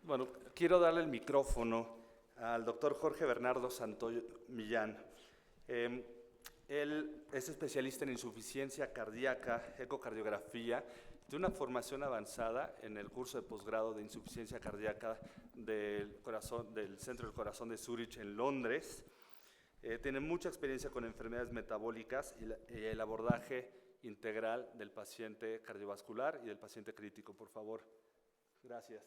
Bueno, quiero darle el micrófono al doctor Jorge Bernardo Santoyo Millán. Él es especialista en insuficiencia cardíaca, ecocardiografía, de una formación avanzada en el curso de posgrado de insuficiencia cardíaca del Centro del Corazón de Zúrich en Londres. Tiene mucha experiencia con enfermedades metabólicas y el abordaje integral del paciente cardiovascular y del paciente crítico. Por favor. Gracias.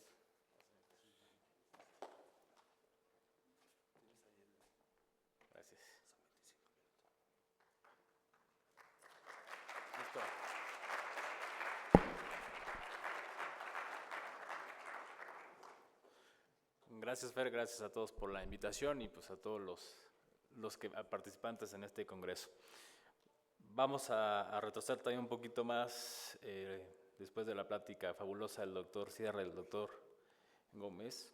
Gracias, Fer, gracias a todos por la invitación y pues a todos los participantes en este congreso. Vamos a retroceder también un poquito más después de la plática fabulosa del doctor Sierra y del doctor Gómez.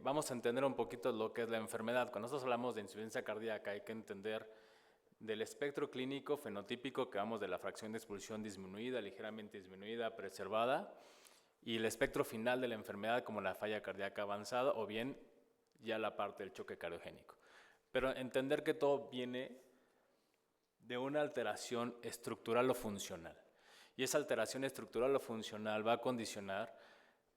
Vamos a entender un poquito lo que es la enfermedad. Cuando nosotros hablamos de insuficiencia cardíaca hay que entender del espectro clínico fenotípico que vamos de la fracción de expulsión disminuida, ligeramente disminuida, preservada, y el espectro final de la enfermedad como la falla cardíaca avanzada o bien ya la parte del choque cardiogénico. Pero entender que todo viene de una alteración estructural o funcional. Y esa alteración estructural o funcional va a condicionar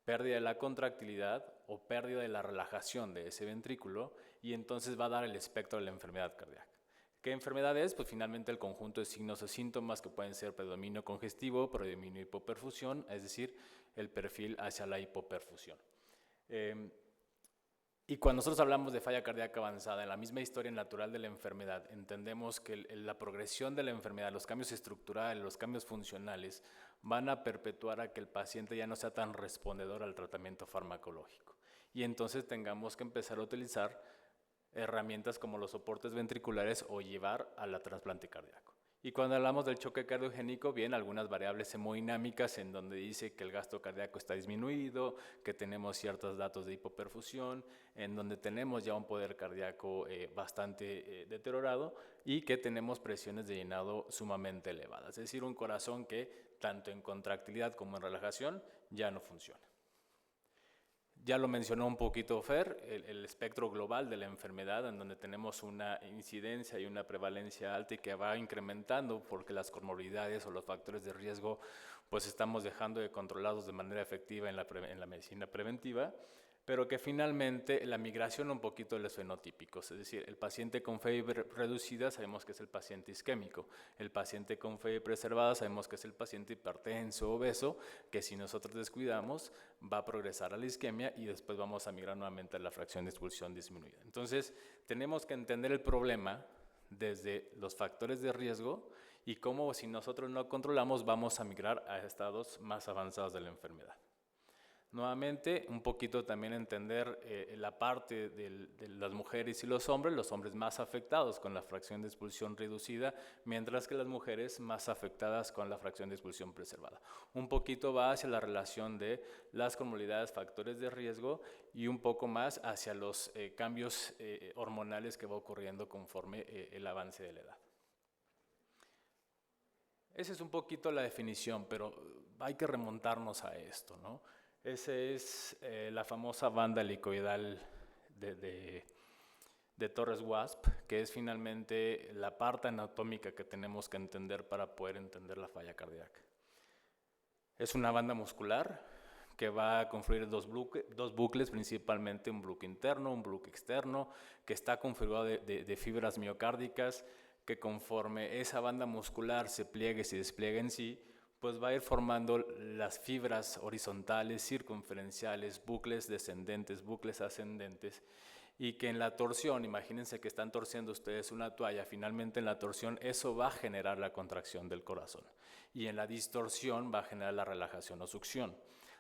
pérdida de la contractilidad o pérdida de la relajación de ese ventrículo y entonces va a dar el espectro de la enfermedad cardíaca. ¿Qué enfermedad es? Pues finalmente el conjunto de signos o síntomas que pueden ser predominio congestivo, predominio hipoperfusión, es decir, el perfil hacia la hipoperfusión. Y cuando nosotros hablamos de falla cardíaca avanzada, en la misma historia natural de la enfermedad, entendemos que la progresión de la enfermedad, los cambios estructurales, los cambios funcionales, van a perpetuar a que el paciente ya no sea tan respondedor al tratamiento farmacológico. Y entonces tengamos que empezar a utilizar herramientas como los soportes ventriculares o llevar a la trasplante cardíaco. Y cuando hablamos del choque cardiogénico, bien, algunas variables hemodinámicas en donde dice que el gasto cardíaco está disminuido, que tenemos ciertos datos de hipoperfusión, en donde tenemos ya un poder cardíaco bastante deteriorado y que tenemos presiones de llenado sumamente elevadas. Es decir, un corazón que tanto en contractilidad como en relajación ya no funciona. Ya lo mencionó un poquito Fer, el espectro global de la enfermedad, en donde tenemos una incidencia y una prevalencia alta y que va incrementando porque las comorbilidades o los factores de riesgo pues estamos dejando de controlarlos de manera efectiva en la medicina preventiva, pero que finalmente la migración un poquito de los fenotípicos, es decir, el paciente con fiebre reducida sabemos que es el paciente isquémico, el paciente con fiebre preservada sabemos que es el paciente hipertenso, obeso, que si nosotros descuidamos va a progresar a la isquemia y después vamos a migrar nuevamente a la fracción de expulsión disminuida. Entonces, tenemos que entender el problema desde los factores de riesgo y cómo si nosotros no controlamos vamos a migrar a estados más avanzados de la enfermedad. Nuevamente, un poquito también entender la parte de las mujeres y los hombres más afectados con la fracción de expulsión reducida, mientras que las mujeres más afectadas con la fracción de expulsión preservada. Un poquito va hacia la relación de las comorbilidades, factores de riesgo y un poco más hacia los cambios hormonales que va ocurriendo conforme el avance de la edad. Esa es un poquito la definición, pero hay que remontarnos a esto, ¿no? Esa es la famosa banda helicoidal de Torres-Wasp, que es finalmente la parte anatómica que tenemos que entender para poder entender la falla cardíaca. Es una banda muscular que va a confluir dos bucles, principalmente un bucle interno, un bucle externo, que está configurado de fibras miocárdicas, que conforme esa banda muscular se pliegue y se despliegue en sí, pues va a ir formando las fibras horizontales, circunferenciales, bucles descendentes, bucles ascendentes, y que en la torsión, imagínense que están torciendo ustedes una toalla, finalmente en la torsión eso va a generar la contracción del corazón, y en la distorsión va a generar la relajación o succión.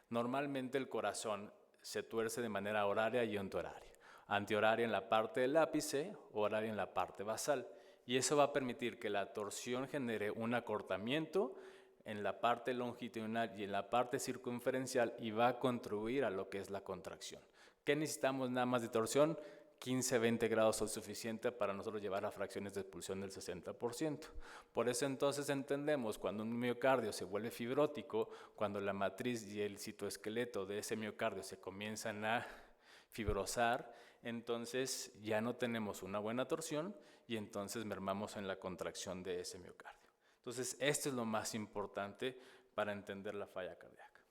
Normalmente el corazón se tuerce de manera horaria y antihoraria. Antihoraria en la parte del ápice, horaria en la parte basal, y eso va a permitir que la torsión genere un acortamiento en la parte longitudinal y en la parte circunferencial y va a contribuir a lo que es la contracción. ¿Qué necesitamos nada más de torsión? 15-20 grados son suficientes para nosotros llevar a fracciones de expulsión del 60%. Por eso entonces entendemos cuando un miocardio se vuelve fibrótico, cuando la matriz y el citoesqueleto de ese miocardio se comienzan a fibrosar, entonces ya no tenemos una buena torsión y entonces mermamos en la contracción de ese miocardio. Entonces esto es lo más importante para entender la falla cardíaca.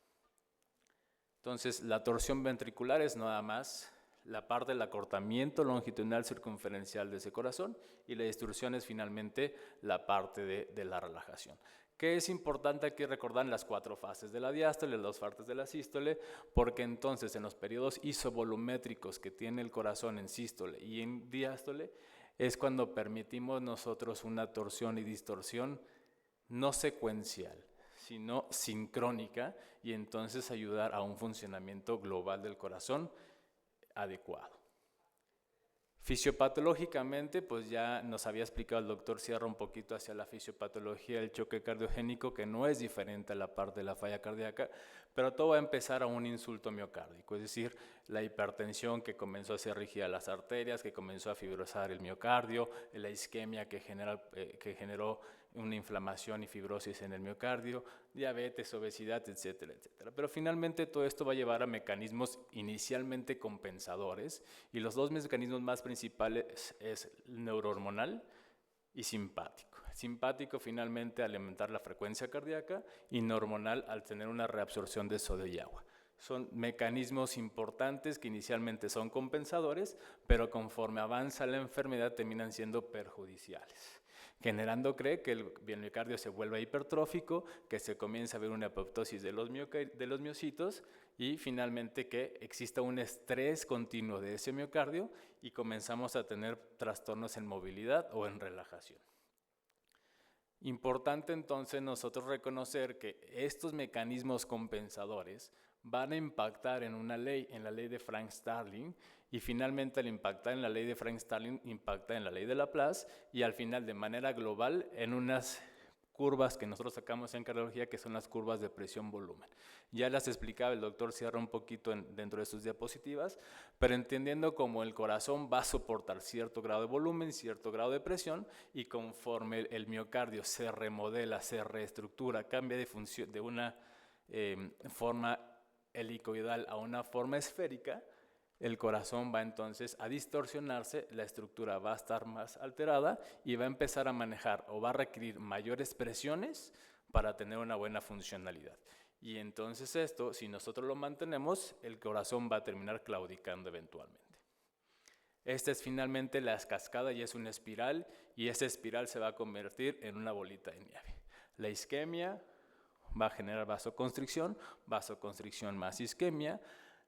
Entonces la torsión ventricular es nada más la parte del acortamiento longitudinal circunferencial de ese corazón y la distorsión es finalmente la parte de la relajación. ¿Qué es importante aquí recordar? Las 4 fases de la diástole, las 2 fases de la sístole, porque entonces en los periodos isovolumétricos que tiene el corazón en sístole y en diástole es cuando permitimos nosotros una torsión y distorsión no secuencial, sino sincrónica y entonces ayudar a un funcionamiento global del corazón adecuado. Fisiopatológicamente, pues ya nos había explicado el doctor Sierra un poquito hacia la fisiopatología del choque cardiogénico, que no es diferente a la parte de la falla cardíaca, pero todo va a empezar a un insulto miocárdico, es decir, la hipertensión que comenzó a hacer rígidas las arterias, que comenzó a fibrosar el miocardio, la isquemia que generó una inflamación y fibrosis en el miocardio, diabetes, obesidad, etcétera, etcétera. Pero finalmente todo esto va a llevar a mecanismos inicialmente compensadores y los 2 mecanismos más principales es neurohormonal y simpático. Simpático finalmente al aumentar la frecuencia cardíaca y neurohormonal al tener una reabsorción de sodio y agua. Son mecanismos importantes que inicialmente son compensadores, pero conforme avanza la enfermedad terminan siendo perjudiciales, generando que el miocardio se vuelva hipertrófico, que se comienza a ver una apoptosis de los miocitos y finalmente que exista un estrés continuo de ese miocardio y comenzamos a tener trastornos en movilidad o en relajación. Importante entonces nosotros reconocer que estos mecanismos compensadores van a impactar en una ley, en la ley de Frank-Starling, y finalmente al impactar en la ley de Frank-Starling impacta en la ley de Laplace y al final de manera global en unas curvas que nosotros sacamos en cardiología que son las curvas de presión-volumen. Ya las explicaba el doctor Sierra un poquito dentro de sus diapositivas, pero entendiendo cómo el corazón va a soportar cierto grado de volumen, cierto grado de presión y conforme el miocardio se remodela, se reestructura, cambia de función de una forma helicoidal a una forma esférica, el corazón va entonces a distorsionarse, la estructura va a estar más alterada y va a empezar a manejar o va a requerir mayores presiones para tener una buena funcionalidad. Y entonces esto, si nosotros lo mantenemos, el corazón va a terminar claudicando eventualmente. Esta es finalmente la cascada y es una espiral y esa espiral se va a convertir en una bolita de nieve. La isquemia va a generar vasoconstricción más isquemia,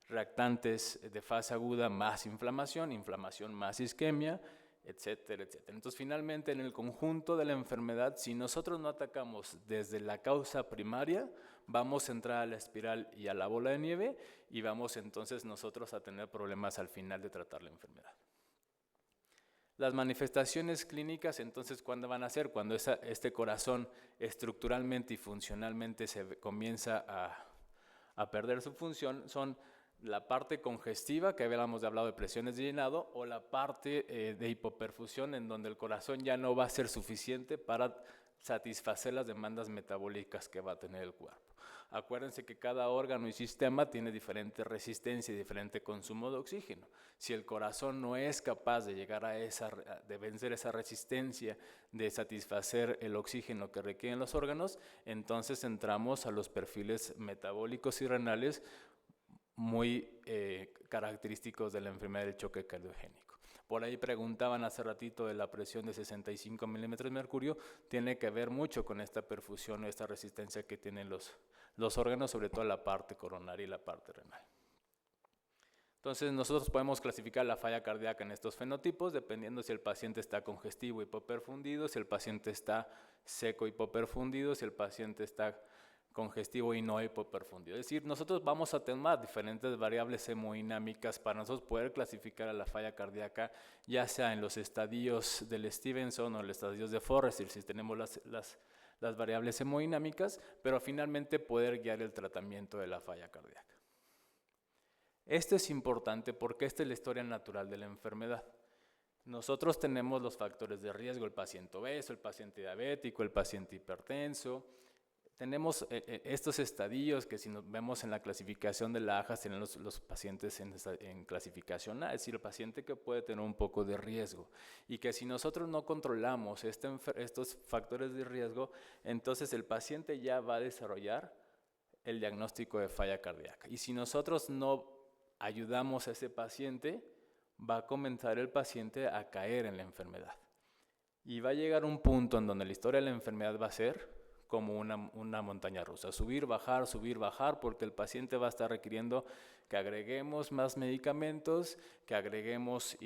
reactantes de fase aguda más inflamación, inflamación más isquemia, etcétera, etcétera. Entonces, finalmente, en el conjunto de la enfermedad, si nosotros no atacamos desde la causa primaria, vamos a entrar a la espiral y a la bola de nieve y vamos entonces nosotros a tener problemas al final de tratar la enfermedad. Las manifestaciones clínicas, entonces, ¿cuándo van a ser? Cuando este corazón estructuralmente y funcionalmente se comienza a perder su función, son la parte congestiva, que habíamos hablado de presiones de llenado, o la parte de hipoperfusión, en donde el corazón ya no va a ser suficiente para satisfacer las demandas metabólicas que va a tener el cuerpo. Acuérdense que cada órgano y sistema tiene diferente resistencia y diferente consumo de oxígeno. Si el corazón no es capaz de llegar de vencer esa resistencia, de satisfacer el oxígeno que requieren los órganos, entonces entramos a los perfiles metabólicos y renales muy característicos de la enfermedad del choque cardiogénico. Por ahí preguntaban hace ratito de la presión de 65 milímetros de mercurio, tiene que ver mucho con esta perfusión o esta resistencia que tienen los órganos, sobre todo la parte coronaria y la parte renal. Entonces nosotros podemos clasificar la falla cardíaca en estos fenotipos, dependiendo si el paciente está congestivo hipoperfundido, si el paciente está seco hipoperfundido, si el paciente está congestivo y no hipoperfundido. Es decir, nosotros vamos a tener diferentes variables hemodinámicas para nosotros poder clasificar a la falla cardíaca, ya sea en los estadios del Stevenson o en los estadios de Forrester, si tenemos las variables hemodinámicas, pero finalmente poder guiar el tratamiento de la falla cardíaca. Esto es importante porque esta es la historia natural de la enfermedad. Nosotros tenemos los factores de riesgo, el paciente obeso, el paciente diabético, el paciente hipertenso. Tenemos estos estadios que si nos vemos en la clasificación de la AJAS, tienen los pacientes en clasificación A, es decir, el paciente que puede tener un poco de riesgo. Y que si nosotros no controlamos estos factores de riesgo, entonces el paciente ya va a desarrollar el diagnóstico de falla cardíaca. Y si nosotros no ayudamos a ese paciente, va a comenzar el paciente a caer en la enfermedad. Y va a llegar un punto en donde la historia de la enfermedad va a ser como una montaña rusa, subir, bajar, porque el paciente va a estar requiriendo que agreguemos más medicamentos, que agreguemos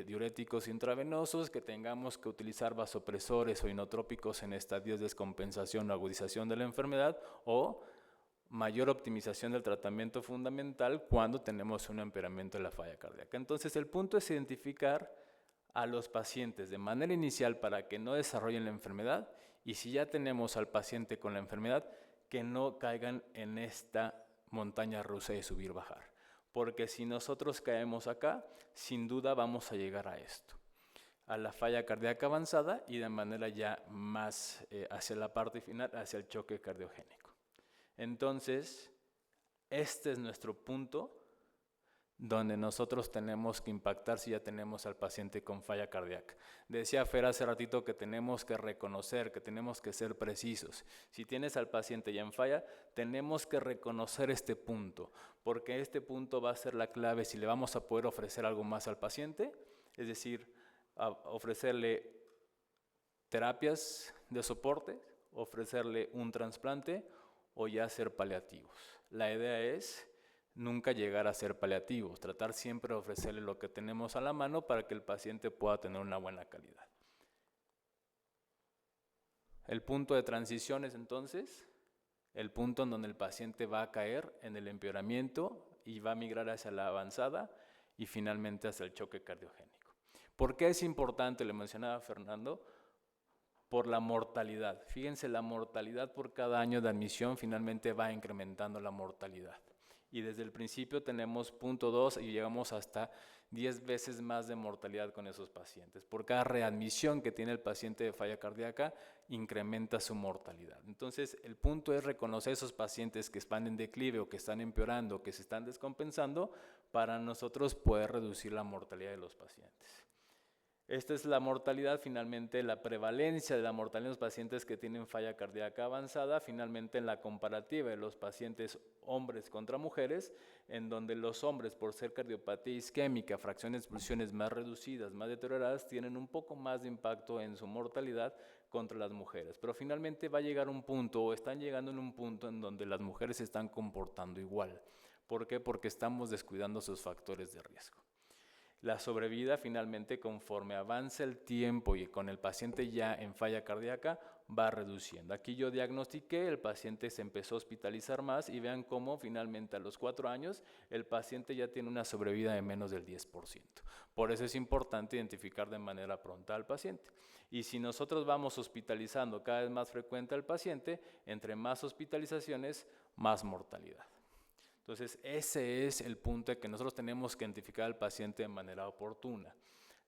diuréticos intravenosos, que tengamos que utilizar vasopresores o inotrópicos en estadios de descompensación o agudización de la enfermedad, o mayor optimización del tratamiento fundamental cuando tenemos un empeoramiento de la falla cardíaca. Entonces, el punto es identificar a los pacientes de manera inicial para que no desarrollen la enfermedad, y si ya tenemos al paciente con la enfermedad, que no caigan en esta montaña rusa de subir, bajar. Porque si nosotros caemos acá, sin duda vamos a llegar a esto, a la falla cardíaca avanzada y de manera ya más hacia la parte final, hacia el choque cardiogénico. Entonces, este es nuestro punto donde nosotros tenemos que impactar si ya tenemos al paciente con falla cardíaca. Decía Fer hace ratito que tenemos que reconocer, que tenemos que ser precisos. Si tienes al paciente ya en falla, tenemos que reconocer este punto, porque este punto va a ser la clave si le vamos a poder ofrecer algo más al paciente, es decir, ofrecerle terapias de soporte, ofrecerle un trasplante o ya ser paliativos. La idea es nunca llegar a ser paliativos, tratar siempre de ofrecerle lo que tenemos a la mano para que el paciente pueda tener una buena calidad. El punto de transición es entonces el punto en donde el paciente va a caer en el empeoramiento y va a migrar hacia la avanzada y finalmente hacia el choque cardiogénico. ¿Por qué es importante? Le mencionaba Fernando, por la mortalidad. Fíjense, la mortalidad por cada año de admisión finalmente va incrementando la mortalidad. Y desde el principio tenemos 0.2 y llegamos hasta 10 veces más de mortalidad con esos pacientes. Por cada readmisión que tiene el paciente de falla cardíaca, incrementa su mortalidad. Entonces, el punto es reconocer esos pacientes que están en declive o que están empeorando, que se están descompensando, para nosotros poder reducir la mortalidad de los pacientes. Esta es la mortalidad, finalmente la prevalencia de la mortalidad en los pacientes que tienen falla cardíaca avanzada, finalmente en la comparativa de los pacientes hombres contra mujeres, en donde los hombres, por ser cardiopatía isquémica, fracciones de expulsiones más reducidas, más deterioradas, tienen un poco más de impacto en su mortalidad contra las mujeres. Pero finalmente va a llegar un punto, o están llegando en un punto en donde las mujeres se están comportando igual. ¿Por qué? Porque estamos descuidando sus factores de riesgo. La sobrevida finalmente, conforme avanza el tiempo y con el paciente ya en falla cardíaca, va reduciendo. Aquí yo diagnostiqué, el paciente se empezó a hospitalizar más y vean cómo finalmente a los 4 años el paciente ya tiene una sobrevida de menos del 10%. Por eso es importante identificar de manera pronta al paciente. Y si nosotros vamos hospitalizando cada vez más frecuente al paciente, entre más hospitalizaciones, más mortalidad. Entonces, ese es el punto de que nosotros tenemos que identificar al paciente de manera oportuna.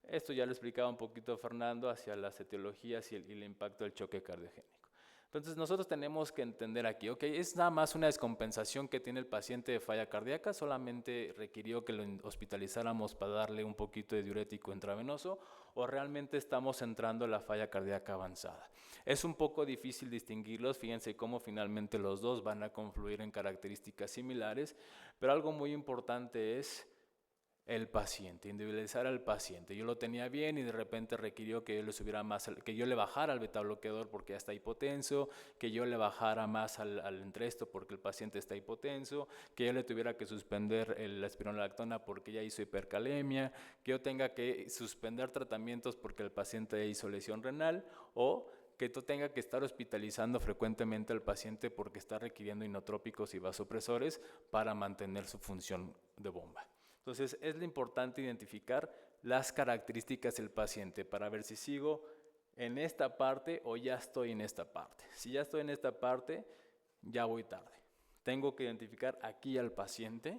Esto ya lo explicaba un poquito Fernando hacia las etiologías y el impacto del choque cardiogénico. Entonces, nosotros tenemos que entender aquí, ok, es nada más una descompensación que tiene el paciente de falla cardíaca, solamente requirió que lo hospitalizáramos para darle un poquito de diurético intravenoso, o realmente estamos entrando en la falla cardíaca avanzada. Es un poco difícil distinguirlos, fíjense cómo finalmente los dos van a confluir en características similares, pero algo muy importante es el paciente, individualizar al paciente. Yo lo tenía bien y de repente requirió que yo le subiera más, que yo le bajara al betabloqueador porque ya está hipotenso, que yo le bajara más al entresto porque el paciente está hipotenso, que yo le tuviera que suspender la espironolactona porque ya hizo hipercalemia, que yo tenga que suspender tratamientos porque el paciente ya hizo lesión renal, o que tú tenga que estar hospitalizando frecuentemente al paciente porque está requiriendo inotrópicos y vasopresores para mantener su función de bomba. Entonces, es lo importante identificar las características del paciente para ver si sigo en esta parte o ya estoy en esta parte. Si ya estoy en esta parte, ya voy tarde. Tengo que identificar aquí al paciente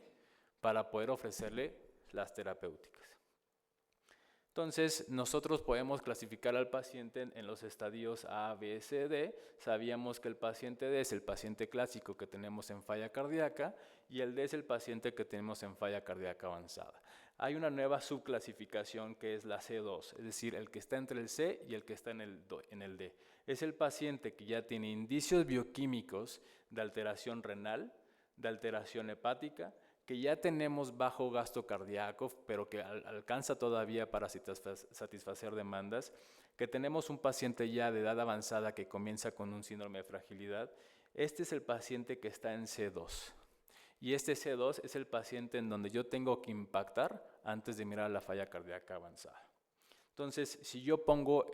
para poder ofrecerle las terapéuticas. Entonces, nosotros podemos clasificar al paciente en los estadios A, B, C, D. Sabíamos que el paciente D es el paciente clásico que tenemos en falla cardíaca y el D es el paciente que tenemos en falla cardíaca avanzada. Hay una nueva subclasificación que es la C2, es decir, el que está entre el C y el que está en el D. Es el paciente que ya tiene indicios bioquímicos de alteración renal, de alteración hepática, que ya tenemos bajo gasto cardíaco, pero que alcanza todavía para satisfacer demandas, que tenemos un paciente ya de edad avanzada que comienza con un síndrome de fragilidad. Este es el paciente que está en C2. Y este C2 es el paciente en donde yo tengo que impactar antes de mirar la falla cardíaca avanzada. Entonces, si yo pongo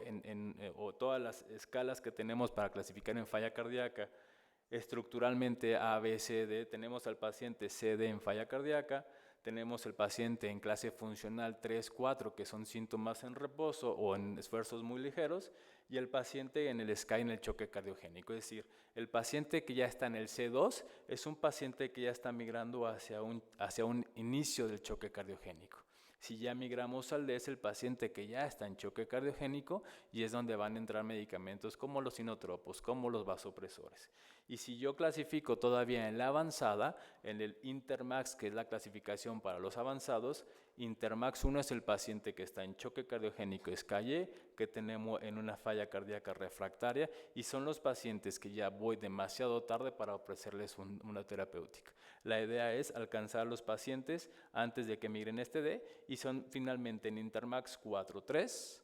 o todas las escalas que tenemos para clasificar en falla cardíaca, estructuralmente A, B, C, D, tenemos al paciente CD en falla cardíaca, tenemos el paciente en clase funcional 3, 4, que son síntomas en reposo o en esfuerzos muy ligeros, y el paciente en el SCAI en el choque cardiogénico. Es decir, el paciente que ya está en el C2 es un paciente que ya está migrando hacia un inicio del choque cardiogénico. Si ya migramos al D, es el paciente que ya está en choque cardiogénico y es donde van a entrar medicamentos como los inotropos, como los vasopresores. Y si yo clasifico todavía en la avanzada, en el Intermax, que es la clasificación para los avanzados, Intermax 1 es el paciente que está en choque cardiogénico SCAI, que tenemos en una falla cardíaca refractaria, y son los pacientes que ya voy demasiado tarde para ofrecerles una terapéutica. La idea es alcanzar a los pacientes antes de que migren este D, y son finalmente en Intermax 4-3,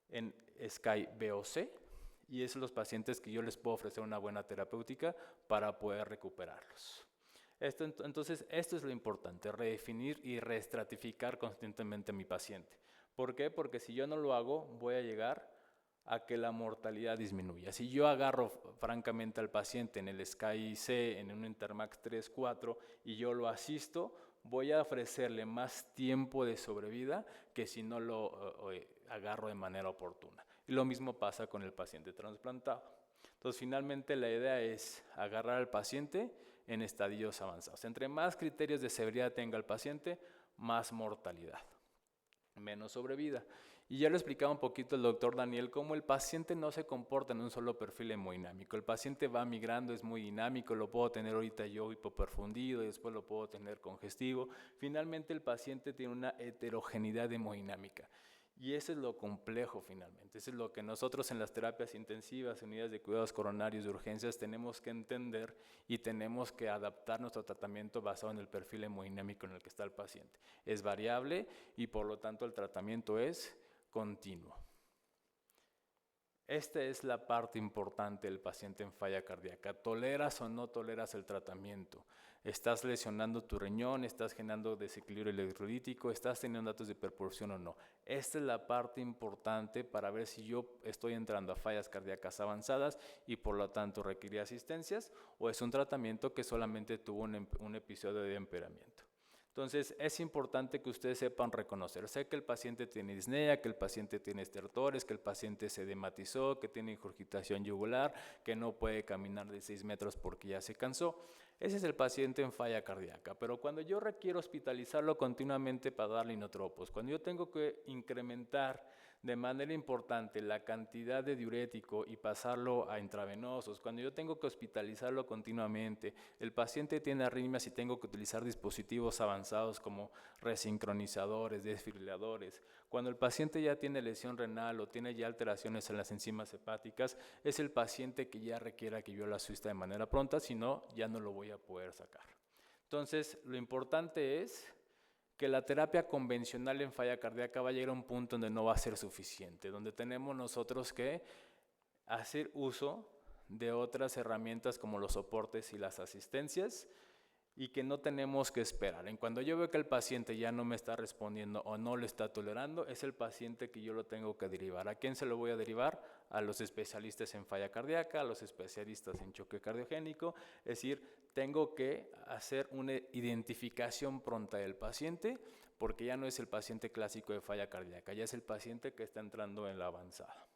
en SCAI B o C, y esos son los pacientes que yo les puedo ofrecer una buena terapéutica para poder recuperarlos. Entonces, esto es lo importante, redefinir y reestratificar constantemente a mi paciente. ¿Por qué? Porque si yo no lo hago, voy a llegar a que la mortalidad disminuya. Si yo agarro francamente al paciente en el SCAI C, en un Intermax 3-4, y yo lo asisto, voy a ofrecerle más tiempo de sobrevida que si no lo agarro de manera oportuna. Y lo mismo pasa con el paciente trasplantado. Entonces, finalmente la idea es agarrar al paciente en estadios avanzados. Entre más criterios de severidad tenga el paciente, más mortalidad, menos sobrevida. Y ya lo explicaba un poquito el doctor Daniel, cómo el paciente no se comporta en un solo perfil hemodinámico. El paciente va migrando, es muy dinámico, lo puedo tener ahorita yo hipoperfundido y después lo puedo tener congestivo. Finalmente el paciente tiene una heterogeneidad hemodinámica. Y eso es lo complejo finalmente, eso es lo que nosotros en las terapias intensivas, unidades de cuidados coronarios de urgencias tenemos que entender y tenemos que adaptar nuestro tratamiento basado en el perfil hemodinámico en el que está el paciente. Es variable y por lo tanto el tratamiento es continuo. Esta es la parte importante del paciente en falla cardíaca. ¿Toleras o no toleras el tratamiento? ¿Estás lesionando tu riñón? ¿Estás generando desequilibrio electrolítico? ¿Estás teniendo datos de hiperporción o no? Esta es la parte importante para ver si yo estoy entrando a fallas cardíacas avanzadas y por lo tanto requiere asistencias, o es un tratamiento que solamente tuvo un episodio de empeoramiento. Entonces, es importante que ustedes sepan reconocer. Sé que el paciente tiene disnea, que el paciente tiene estertores, que el paciente se edematizó, que tiene ingurgitación yugular, que no puede caminar de 6 metros porque ya se cansó. Ese es el paciente en falla cardíaca. Pero cuando yo requiero hospitalizarlo continuamente para darle inotropos, cuando yo tengo que incrementar de manera importante la cantidad de diurético y pasarlo a intravenosos, cuando yo tengo que hospitalizarlo continuamente, el paciente tiene arritmias y tengo que utilizar dispositivos avanzados como resincronizadores, desfibriladores, cuando el paciente ya tiene lesión renal o tiene ya alteraciones en las enzimas hepáticas, es el paciente que ya requiera que yo lo asista de manera pronta, si no, ya no lo voy a poder sacar. Entonces, lo importante es que la terapia convencional en falla cardíaca va a llegar a un punto donde no va a ser suficiente, donde tenemos nosotros que hacer uso de otras herramientas como los soportes y las asistencias y que no tenemos que esperar. En cuando yo veo que el paciente ya no me está respondiendo o no lo está tolerando, es el paciente que yo lo tengo que derivar. ¿A quién se lo voy a derivar? A los especialistas en falla cardíaca, a los especialistas en choque cardiogénico. Es decir, tengo que hacer una identificación pronta del paciente porque ya no es el paciente clásico de falla cardíaca, ya es el paciente que está entrando en la avanzada.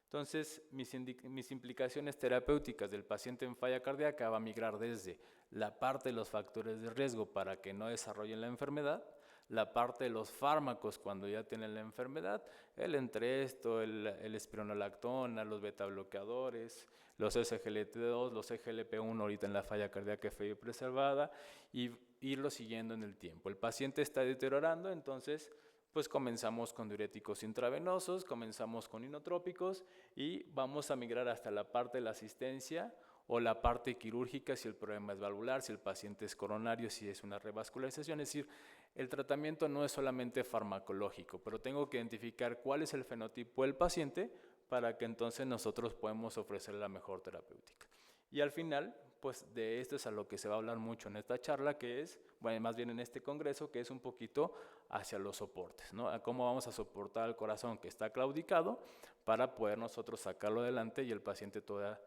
Entonces, mis implicaciones terapéuticas del paciente en falla cardíaca va a migrar desde la parte de los factores de riesgo para que no desarrollen la enfermedad, la parte de los fármacos cuando ya tienen la enfermedad, el Entresto, el espironolactona, los beta-bloqueadores, los SGLT2, los GLP-1 ahorita en la falla cardíaca preservada, y irlo siguiendo en el tiempo. El paciente está deteriorando, entonces pues comenzamos con diuréticos intravenosos, comenzamos con inotrópicos y vamos a migrar hasta la parte de la asistencia o la parte quirúrgica si el problema es valvular, si el paciente es coronario, si es una revascularización. Es decir, el tratamiento no es solamente farmacológico, pero tengo que identificar cuál es el fenotipo del paciente para que entonces nosotros podamos ofrecer la mejor terapéutica. Y al final, pues de esto es a lo que se va a hablar mucho en esta charla, que es, bueno, más bien en este congreso, que es un poquito hacia los soportes, ¿no? A cómo vamos a soportar al corazón que está claudicado para poder nosotros sacarlo adelante y el paciente todavía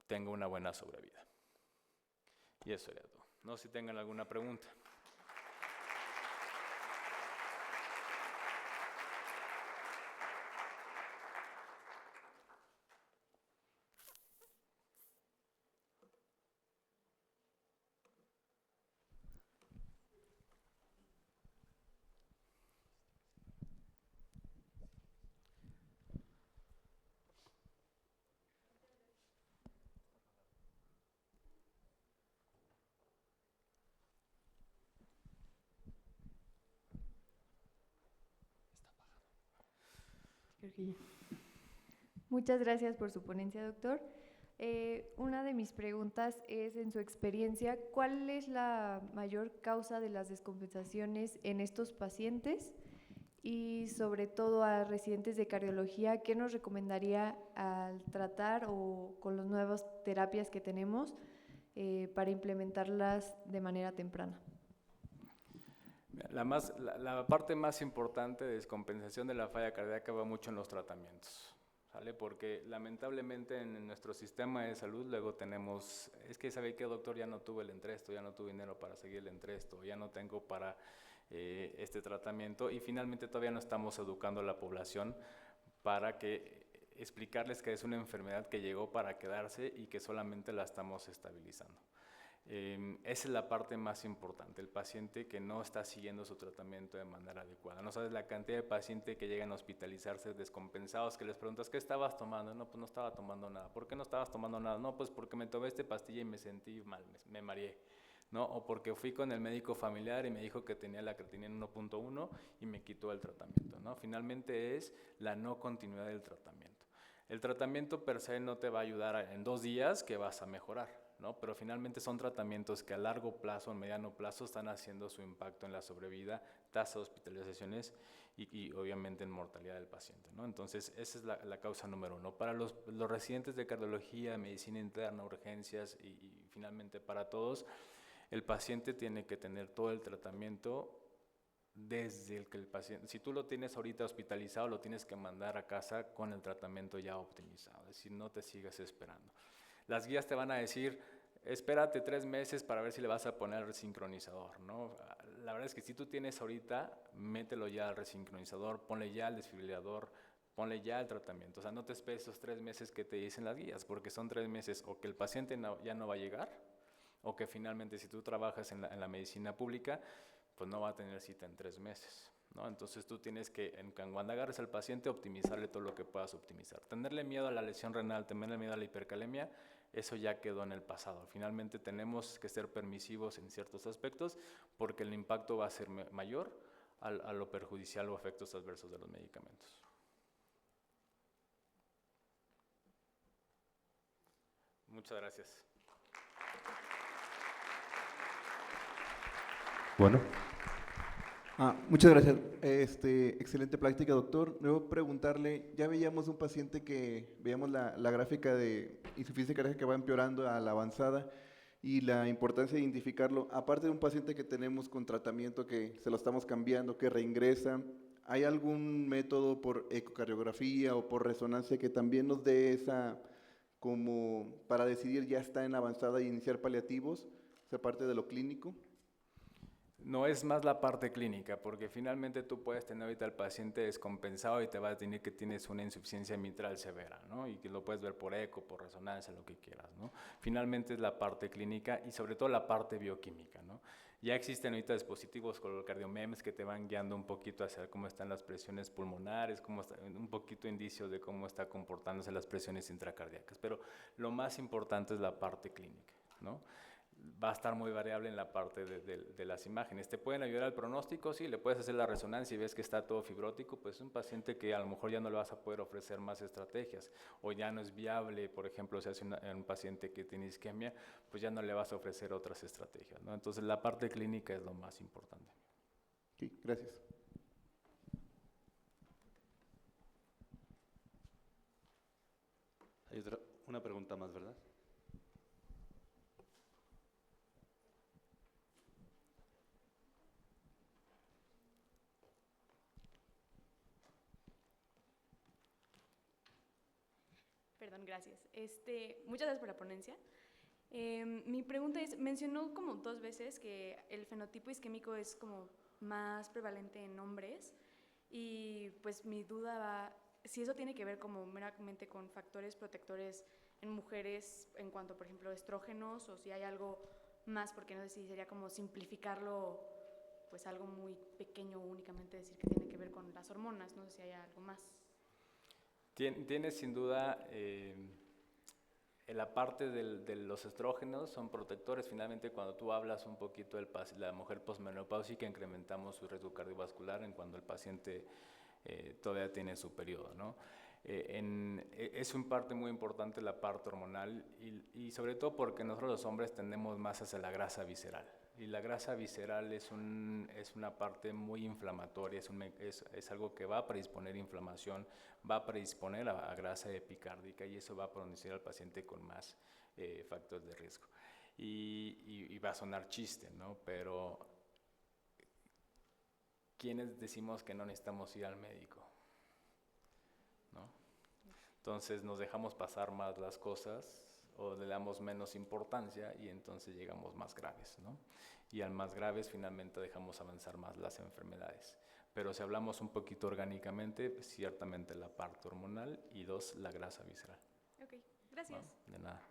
tenga una buena sobrevida. Y eso sería todo. No sé si tengan alguna pregunta. Creo que ya. Muchas gracias por su ponencia, doctor. Una de mis preguntas es, en su experiencia, ¿cuál es la mayor causa de las descompensaciones en estos pacientes? Y sobre todo a residentes de cardiología, ¿qué nos recomendaría al tratar o con las nuevas terapias que tenemos para implementarlas de manera temprana? La parte más importante de descompensación de la falla cardíaca va mucho en los tratamientos, ¿sale? Porque lamentablemente en nuestro sistema de salud luego tenemos, es que ¿sabe qué, doctor? Ya no tuve el Entresto, ya no tuve dinero para seguir el Entresto, ya no tengo para este tratamiento, y finalmente todavía no estamos educando a la población para que explicarles que es una enfermedad que llegó para quedarse y que solamente la estamos estabilizando. Esa es la parte más importante, el paciente que no está siguiendo su tratamiento de manera adecuada. No sabes la cantidad de pacientes que llegan a hospitalizarse descompensados, que les preguntas, ¿qué estabas tomando? No, pues no estaba tomando nada. ¿Por qué no estabas tomando nada? No, pues porque me tomé esta pastilla y me sentí mal, me mareé, ¿no? O porque fui con el médico familiar y me dijo que tenía la creatinina en 1.1 y me quitó el tratamiento, ¿no? Finalmente es la no continuidad del tratamiento. El tratamiento per se no te va a ayudar en 2 días que vas a mejorar, ¿no? Pero finalmente son tratamientos que a largo plazo, en mediano plazo, están haciendo su impacto en la sobrevida, tasa de hospitalizaciones y obviamente en mortalidad del paciente, ¿no? Entonces, esa es la causa número 1. Para los residentes de cardiología, medicina interna, urgencias y finalmente para todos, el paciente tiene que tener todo el tratamiento desde el que el paciente, si tú lo tienes ahorita hospitalizado, lo tienes que mandar a casa con el tratamiento ya optimizado, es decir, no te sigas esperando. Las guías te van a decir, espérate 3 meses para ver si le vas a poner el resincronizador, ¿no? La verdad es que si tú tienes ahorita, mételo ya al resincronizador, ponle ya el desfibrilador, ponle ya el tratamiento. O sea, no te esperes esos 3 meses que te dicen las guías, porque son 3 meses o que el paciente ya no va a llegar, o que finalmente si tú trabajas en la medicina pública, pues no va a tener cita en 3 meses, ¿no? Entonces tú tienes que, cuando agarres al paciente, optimizarle todo lo que puedas optimizar. Tenerle miedo a la lesión renal, tenerle miedo a la hipercalemia, eso ya quedó en el pasado. Finalmente tenemos que ser permisivos en ciertos aspectos porque el impacto va a ser mayor a lo perjudicial o efectos adversos de los medicamentos. Muchas gracias. Bueno. Muchas gracias. Excelente práctica, doctor. Luego preguntarle, ya veíamos un paciente que veíamos la gráfica de insuficiencia cardíaca que va empeorando a la avanzada y la importancia de identificarlo. Aparte de un paciente que tenemos con tratamiento que se lo estamos cambiando, que reingresa, ¿hay algún método por ecocardiografía o por resonancia que también nos dé esa, como para decidir ya está en avanzada y iniciar paliativos, esa parte de lo clínico? No es más la parte clínica, porque finalmente tú puedes tener ahorita al paciente descompensado y te va a tener que tienes una insuficiencia mitral severa, ¿no? Y que lo puedes ver por eco, por resonancia, lo que quieras, ¿no? Finalmente es la parte clínica y sobre todo la parte bioquímica, ¿no? Ya existen ahorita dispositivos con los cardiomems que te van guiando un poquito hacia cómo están las presiones pulmonares, un poquito indicios de cómo está comportándose las presiones intracardíacas, pero lo más importante es la parte clínica, ¿no? Va a estar muy variable en la parte de las imágenes. ¿Te pueden ayudar al pronóstico? Sí, le puedes hacer la resonancia y ves que está todo fibrótico, pues es un paciente que a lo mejor ya no le vas a poder ofrecer más estrategias, o ya no es viable, por ejemplo, si hace un paciente que tiene isquemia, pues ya no le vas a ofrecer otras estrategias, ¿no? Entonces la parte clínica es lo más importante. Sí, gracias. Hay una pregunta más, ¿verdad? Perdón, gracias. Muchas gracias por la ponencia. Mi pregunta es, mencionó como 2 veces que el fenotipo isquémico es como más prevalente en hombres y pues mi duda va, si eso tiene que ver como meramente con factores protectores en mujeres en cuanto, por ejemplo, estrógenos, o si hay algo más, porque no sé si sería como simplificarlo, pues algo muy pequeño, únicamente decir que tiene que ver con las hormonas, no sé si hay algo más. Tiene sin duda, en la parte de los estrógenos son protectores. Finalmente, cuando tú hablas un poquito de la mujer posmenopáusica, incrementamos su riesgo cardiovascular en cuando el paciente todavía tiene su periodo, ¿no? Es un parte muy importante la parte hormonal y sobre todo porque nosotros los hombres tendemos más hacia la grasa visceral. Y la grasa visceral es una parte muy inflamatoria, es algo que va a predisponer inflamación, va a predisponer a grasa epicárdica y eso va a producir al paciente con más factores de riesgo. Y va a sonar chiste, ¿no? Pero ¿quiénes decimos que no necesitamos ir al médico? ¿No? Entonces nos dejamos pasar más las cosas o le damos menos importancia y entonces llegamos más graves, ¿no? Y al más graves finalmente dejamos avanzar más las enfermedades. Pero si hablamos un poquito orgánicamente, pues, ciertamente la parte hormonal y 2, la grasa visceral. Ok, gracias. ¿No? De nada.